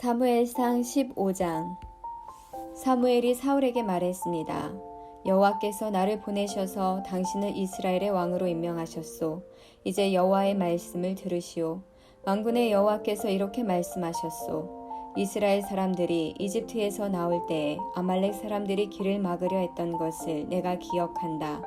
사무엘상 15장. 사무엘이 사울에게 말했습니다. 여호와께서 나를 보내셔서 당신을 이스라엘의 왕으로 임명하셨소. 이제 여호와의 말씀을 들으시오. 만군의 여호와께서 이렇게 말씀하셨소. 이스라엘 사람들이 이집트에서 나올 때에 아말렉 사람들이 길을 막으려 했던 것을 내가 기억한다.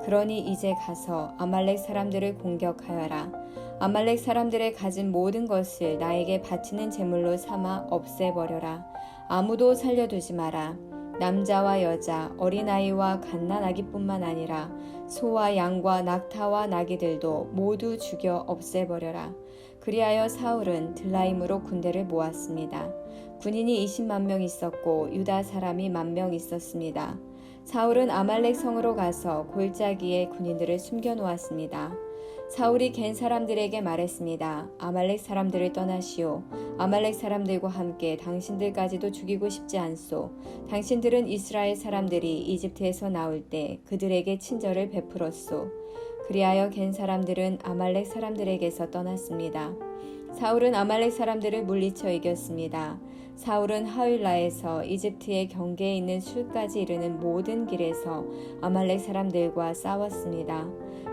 그러니 이제 가서 아말렉 사람들을 공격하여라. 아말렉 사람들의 가진 모든 것을 나에게 바치는 제물로 삼아 없애버려라. 아무도 살려두지 마라. 남자와 여자, 어린아이와 갓난아기뿐만 아니라 소와 양과 낙타와 나귀들도 모두 죽여 없애버려라. 그리하여 사울은 들라임으로 군대를 모았습니다. 군인이 20만 명 있었고 유다 사람이 10,000명 있었습니다. 사울은 아말렉 성으로 가서 골짜기에 군인들을 숨겨놓았습니다. 사울이 겐 사람들에게 말했습니다. 아말렉 사람들을 떠나시오. 아말렉 사람들과 함께 당신들까지도 죽이고 싶지 않소. 당신들은 이스라엘 사람들이 이집트에서 나올 때 그들에게 친절을 베풀었소. 그리하여 겐 사람들은 아말렉 사람들에게서 떠났습니다. 사울은 아말렉 사람들을 물리쳐 이겼습니다. 사울은 하윌라에서 이집트의 경계에 있는 술까지 이르는 모든 길에서 아말렉 사람들과 싸웠습니다.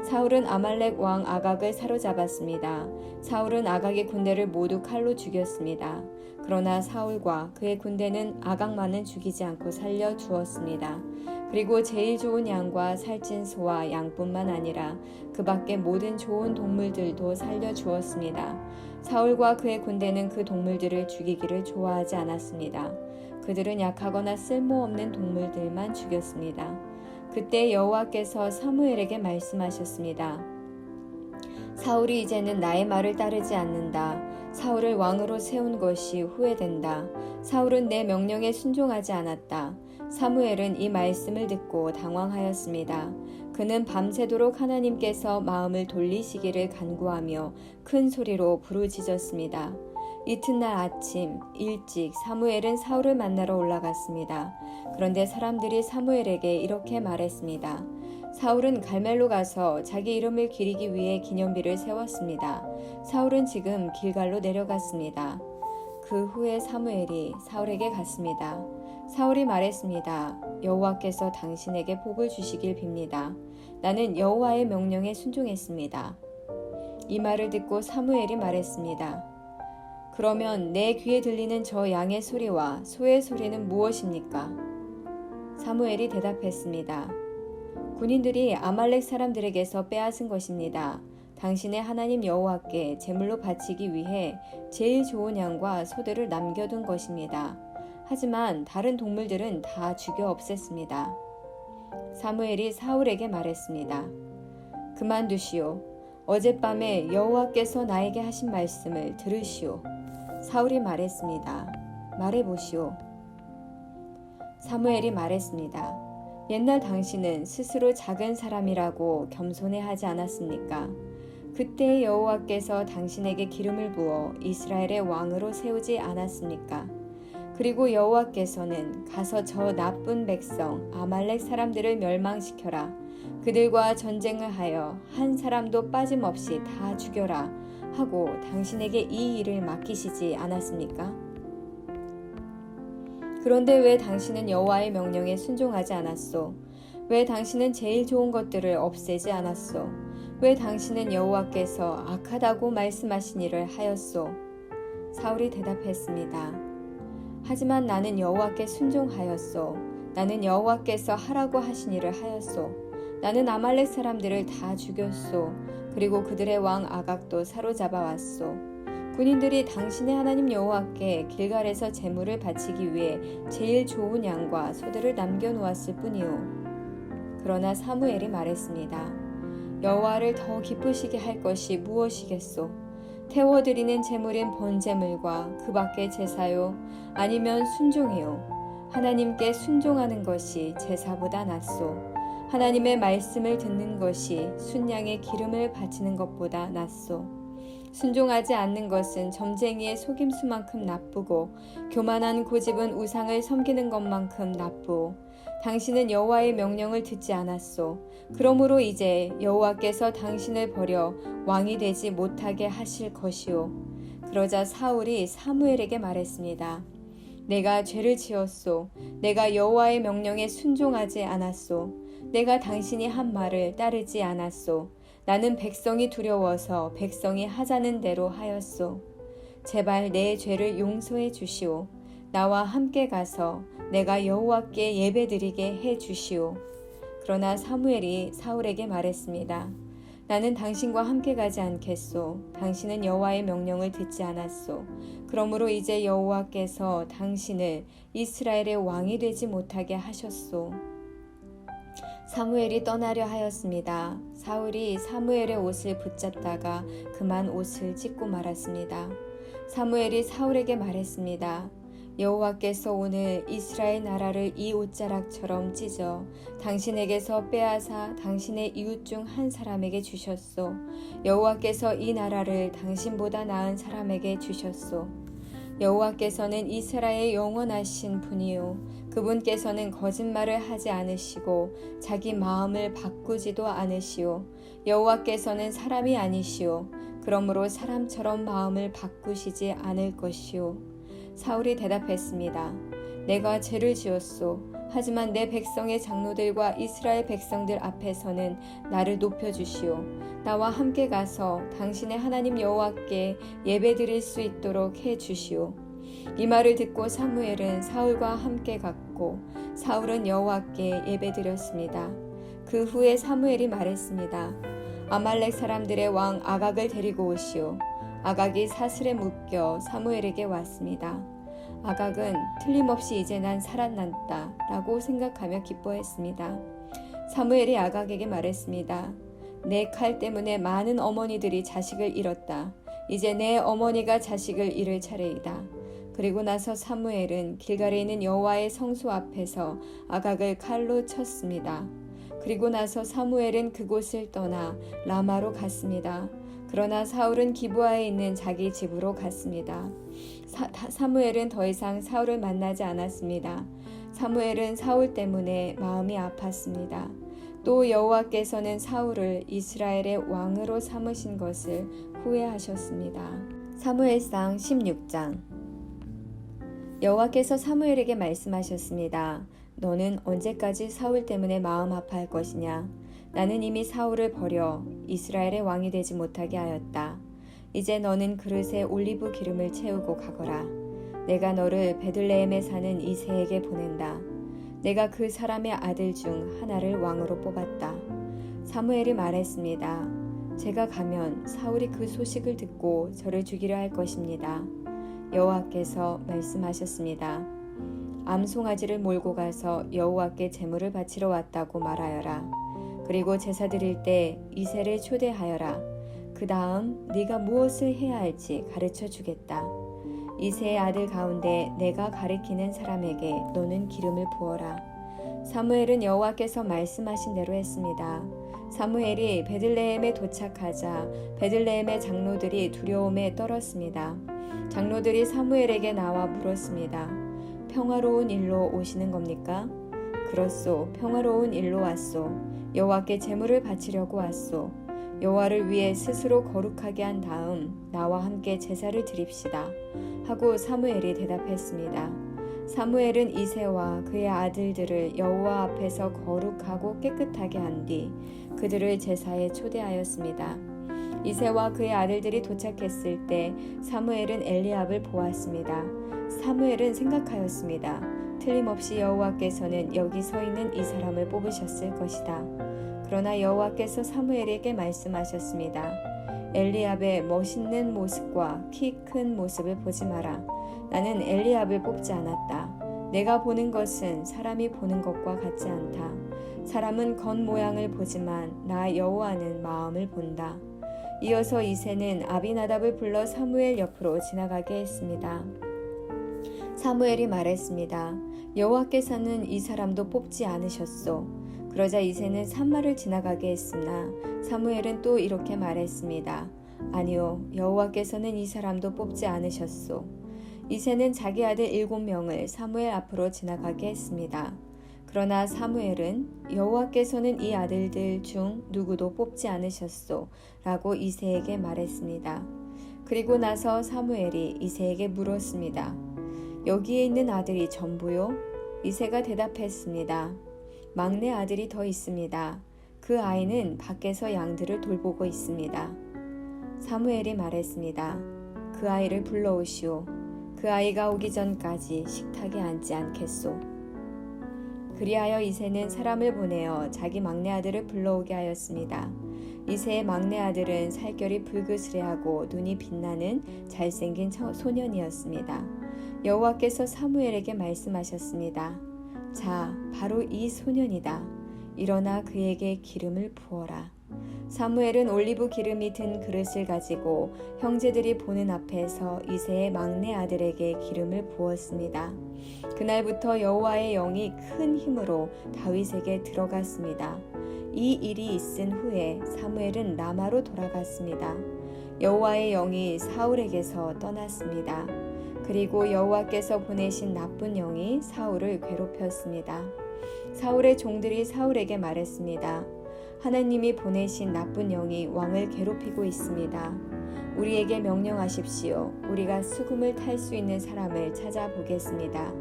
사울은 아말렉 왕 아각을 사로잡았습니다. 사울은 아각의 군대를 모두 칼로 죽였습니다. 그러나 사울과 그의 군대는 아각만은 죽이지 않고 살려 두었습니다. 그리고 제일 좋은 양과 살찐 소와 양뿐만 아니라 그 밖의 모든 좋은 동물들도 살려 주었습니다. 사울과 그의 군대는 그 동물들을 죽이기를 좋아하지 않았습니다. 그들은 약하거나 쓸모없는 동물들만 죽였습니다. 그때 여호와께서 사무엘에게 말씀하셨습니다. 사울이 이제는 나의 말을 따르지 않는다. 사울을 왕으로 세운 것이 후회된다. 사울은 내 명령에 순종하지 않았다. 사무엘은 이 말씀을 듣고 당황하였습니다. 그는 밤새도록 하나님께서 마음을 돌리시기를 간구하며 큰 소리로 부르짖었습니다. 이튿날 아침 일찍 사무엘은 사울을 만나러 올라갔습니다. 그런데 사람들이 사무엘에게 이렇게 말했습니다. 사울은 갈멜로 가서 자기 이름을 기리기 위해 기념비를 세웠습니다. 사울은 지금 길갈로 내려갔습니다. 그 후에 사무엘이 사울에게 갔습니다. 사울이 말했습니다. 여호와께서 당신에게 복을 주시길 빕니다. 나는 여호와의 명령에 순종했습니다. 이 말을 듣고 사무엘이 말했습니다. 그러면 내 귀에 들리는 저 양의 소리와 소의 소리는 무엇입니까? 사무엘이 대답했습니다. 군인들이 아말렉 사람들에게서 빼앗은 것입니다. 당신의 하나님 여호와께 제물로 바치기 위해 제일 좋은 양과 소들을 남겨둔 것입니다. 하지만 다른 동물들은 다 죽여 없앴습니다. 사무엘이 사울에게 말했습니다. 그만두시오. 어젯밤에 여호와께서 나에게 하신 말씀을 들으시오. 사울이 말했습니다. 말해보시오. 사무엘이 말했습니다. 옛날 당신은 스스로 작은 사람이라고 겸손해하지 않았습니까? 그때 여호와께서 당신에게 기름을 부어 이스라엘의 왕으로 세우지 않았습니까? 그리고 여호와께서는 가서 저 나쁜 백성 아말렉 사람들을 멸망시켜라. 그들과 전쟁을 하여 한 사람도 빠짐없이 다 죽여라 하고 당신에게 이 일을 맡기시지 않았습니까? 그런데 왜 당신은 여호와의 명령에 순종하지 않았소? 왜 당신은 제일 좋은 것들을 없애지 않았소? 왜 당신은 여호와께서 악하다고 말씀하신 일을 하였소? 사울이 대답했습니다. 하지만 나는 여호와께 순종하였소. 나는 여호와께서 하라고 하신 일을 하였소. 나는 아말렉 사람들을 다 죽였소. 그리고 그들의 왕 아각도 사로잡아 왔소. 군인들이 당신의 하나님 여호와께 길갈에서 제물을 바치기 위해 제일 좋은 양과 소들을 남겨놓았을 뿐이오. 그러나 사무엘이 말했습니다. 여호와를 더 기쁘시게 할 것이 무엇이겠소? 태워드리는 제물인 번제물과 그 밖의 제사요, 아니면 순종이요. 하나님께 순종하는 것이 제사보다 낫소. 하나님의 말씀을 듣는 것이 순양의 기름을 바치는 것보다 낫소. 순종하지 않는 것은 점쟁이의 속임수만큼 나쁘고 교만한 고집은 우상을 섬기는 것만큼 나쁘오. 당신은 여호와의 명령을 듣지 않았소. 그러므로 이제 여호와께서 당신을 버려 왕이 되지 못하게 하실 것이오. 그러자 사울이 사무엘에게 말했습니다. 내가 죄를 지었소. 내가 여호와의 명령에 순종하지 않았소. 내가 당신이 한 말을 따르지 않았소. 나는 백성이 두려워서 백성이 하자는 대로 하였소. 제발 내 죄를 용서해 주시오. 나와 함께 가서 내가 여호와께 예배드리게 해 주시오. 그러나 사무엘이 사울에게 말했습니다. 나는 당신과 함께 가지 않겠소. 당신은 여호와의 명령을 듣지 않았소. 그러므로 이제 여호와께서 당신을 이스라엘의 왕이 되지 못하게 하셨소. 사무엘이 떠나려 하였습니다. 사울이 사무엘의 옷을 붙잡다가 그만 옷을 찢고 말았습니다. 사무엘이 사울에게 말했습니다. 여호와께서 오늘 이스라엘 나라를 이 옷자락처럼 찢어 당신에게서 빼앗아 당신의 이웃 중 한 사람에게 주셨소. 여호와께서 이 나라를 당신보다 나은 사람에게 주셨소. 여호와께서는 이스라엘의 영원하신 분이요 그분께서는 거짓말을 하지 않으시고 자기 마음을 바꾸지도 않으시오. 여호와께서는 사람이 아니시오. 그러므로 사람처럼 마음을 바꾸시지 않을 것이오. 사울이 대답했습니다. 내가 죄를 지었소. 하지만 내 백성의 장로들과 이스라엘 백성들 앞에서는 나를 높여주시오. 나와 함께 가서 당신의 하나님 여호와께 예배드릴 수 있도록 해주시오. 이 말을 듣고 사무엘은 사울과 함께 갔고 사울은 여호와께 예배드렸습니다. 그 후에 사무엘이 말했습니다. 아말렉 사람들의 왕 아각을 데리고 오시오. 아각이 사슬에 묶여 사무엘에게 왔습니다. 아각은 틀림없이 이제 난 살아났다 라고 생각하며 기뻐했습니다. 사무엘이 아각에게 말했습니다. 내 칼 때문에 많은 어머니들이 자식을 잃었다. 이제 내 어머니가 자식을 잃을 차례이다. 그리고 나서 사무엘은 길갈에 있는 여호와의 성소 앞에서 아각을 칼로 쳤습니다. 그리고 나서 사무엘은 그곳을 떠나 라마로 갔습니다. 그러나 사울은 기브아에 있는 자기 집으로 갔습니다. 사무엘은 더 이상 사울을 만나지 않았습니다. 사무엘은 사울 때문에 마음이 아팠습니다. 또 여호와께서는 사울을 이스라엘의 왕으로 삼으신 것을 후회하셨습니다. 사무엘상 16장. 여호와께서 사무엘에게 말씀하셨습니다. 너는 언제까지 사울 때문에 마음 아파할 것이냐? 나는 이미 사울을 버려 이스라엘의 왕이 되지 못하게 하였다. 이제 너는 그릇에 올리브 기름을 채우고 가거라. 내가 너를 베들레헴에 사는 이새에게 보낸다. 내가 그 사람의 아들 중 하나를 왕으로 뽑았다. 사무엘이 말했습니다. 제가 가면 사울이 그 소식을 듣고 저를 죽이려 할 것입니다. 여호와께서 말씀하셨습니다. 암송아지를 몰고 가서 여호와께 제물을 바치러 왔다고 말하여라. 그리고 제사 드릴 때 이새를 초대하여라. 그 다음 네가 무엇을 해야 할지 가르쳐 주겠다. 이새의 아들 가운데 내가 가리키는 사람에게 너는 기름을 부어라. 사무엘은 여호와께서 말씀하신 대로 했습니다. 사무엘이 베들레헴에 도착하자 베들레헴의 장로들이 두려움에 떨었습니다. 장로들이 사무엘에게 나와 물었습니다. 평화로운 일로 오시는 겁니까? 그렇소. 평화로운 일로 왔소. 여호와께 제물을 바치려고 왔소. 여호와를 위해 스스로 거룩하게 한 다음 나와 함께 제사를 드립시다. 하고 사무엘이 대답했습니다. 사무엘은 이새와 그의 아들들을 여호와 앞에서 거룩하고 깨끗하게 한 뒤 그들을 제사에 초대하였습니다. 이새와 그의 아들들이 도착했을 때 사무엘은 엘리압을 보았습니다. 사무엘은 생각하였습니다. 틀림없이 여호와께서는 여기 서 있는 이 사람을 뽑으셨을 것이다. 그러나 여호와께서 사무엘에게 말씀하셨습니다. 엘리압의 멋있는 모습과 키 큰 모습을 보지 마라. 나는 엘리압을 뽑지 않았다. 내가 보는 것은 사람이 보는 것과 같지 않다. 사람은 겉모양을 보지만 나 여호와는 마음을 본다. 이어서 이새는 아비나답을 불러 사무엘 옆으로 지나가게 했습니다. 사무엘이 말했습니다. 여호와께서는 이 사람도 뽑지 않으셨소. 그러자 이새는 산마를 지나가게 했으나 사무엘은 또 이렇게 말했습니다. 아니요, 여호와께서는 이 사람도 뽑지 않으셨소. 이새는 자기 아들 7명을 사무엘 앞으로 지나가게 했습니다. 그러나 사무엘은 여호와께서는 이 아들들 중 누구도 뽑지 않으셨소 라고 이새에게 말했습니다. 그리고 나서 사무엘이 이새에게 물었습니다. 여기에 있는 아들이 전부요? 이새가 대답했습니다. 막내 아들이 더 있습니다. 그 아이는 밖에서 양들을 돌보고 있습니다. 사무엘이 말했습니다. 그 아이를 불러오시오. 그 아이가 오기 전까지 식탁에 앉지 않겠소. 그리하여 이새는 사람을 보내어 자기 막내 아들을 불러오게 하였습니다. 이새의 막내 아들은 살결이 불그스레하고 눈이 빛나는 잘생긴 소년이었습니다. 여호와께서 사무엘에게 말씀하셨습니다. 자, 바로 이 소년이다. 일어나 그에게 기름을 부어라. 사무엘은 올리브 기름이 든 그릇을 가지고 형제들이 보는 앞에서 이새의 막내 아들에게 기름을 부었습니다. 그날부터 여호와의 영이 큰 힘으로 다윗에게 들어갔습니다. 이 일이 있은 후에 사무엘은 라마로 돌아갔습니다. 여호와의 영이 사울에게서 떠났습니다. 그리고 여호와께서 보내신 나쁜 영이 사울을 괴롭혔습니다. 사울의 종들이 사울에게 말했습니다. 하나님이 보내신 나쁜 영이 왕을 괴롭히고 있습니다. 우리에게 명령하십시오. 우리가 수금을 탈 수 있는 사람을 찾아보겠습니다.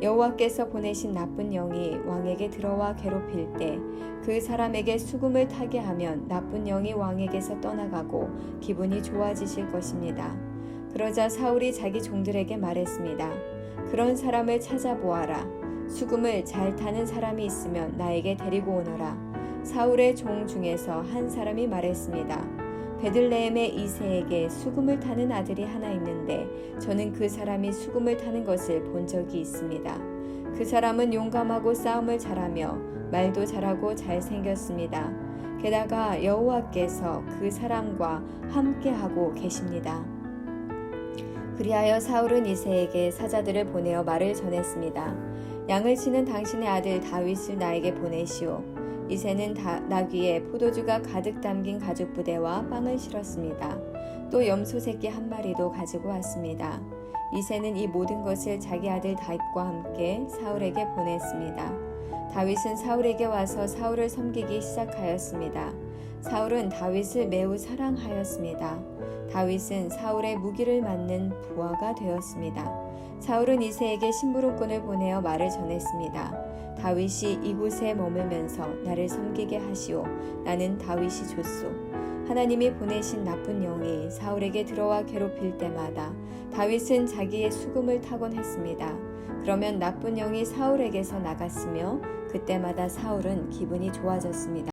여호와께서 보내신 나쁜 영이 왕에게 들어와 괴롭힐 때 그 사람에게 수금을 타게 하면 나쁜 영이 왕에게서 떠나가고 기분이 좋아지실 것입니다. 그러자 사울이 자기 종들에게 말했습니다. 그런 사람을 찾아보아라. 수금을 잘 타는 사람이 있으면 나에게 데리고 오너라. 사울의 종 중에서 한 사람이 말했습니다. 베들레헴의 이새에게 수금을 타는 아들이 하나 있는데 저는 그 사람이 수금을 타는 것을 본 적이 있습니다. 그 사람은 용감하고 싸움을 잘하며 말도 잘하고 잘생겼습니다. 게다가 여호와께서 그 사람과 함께하고 계십니다. 그리하여 사울은 이새에게 사자들을 보내어 말을 전했습니다. 양을 치는 당신의 아들 다윗을 나에게 보내시오. 이새는 나귀에 포도주가 가득 담긴 가죽 부대와 빵을 실었습니다. 또 염소 새끼 한 마리도 가지고 왔습니다. 이새는 이 모든 것을 자기 아들 다윗과 함께 사울에게 보냈습니다. 다윗은 사울에게 와서 사울을 섬기기 시작하였습니다. 사울은 다윗을 매우 사랑하였습니다. 다윗은 사울의 무기를 맞는 부하가 되었습니다. 사울은 이새에게 심부름꾼을 보내어 말을 전했습니다. 다윗이 이곳에 머물면서 나를 섬기게 하시오. 나는 다윗이 좋소. 하나님이 보내신 나쁜 영이 사울에게 들어와 괴롭힐 때마다 다윗은 자기의 수금을 타곤 했습니다. 그러면 나쁜 영이 사울에게서 나갔으며 그때마다 사울은 기분이 좋아졌습니다.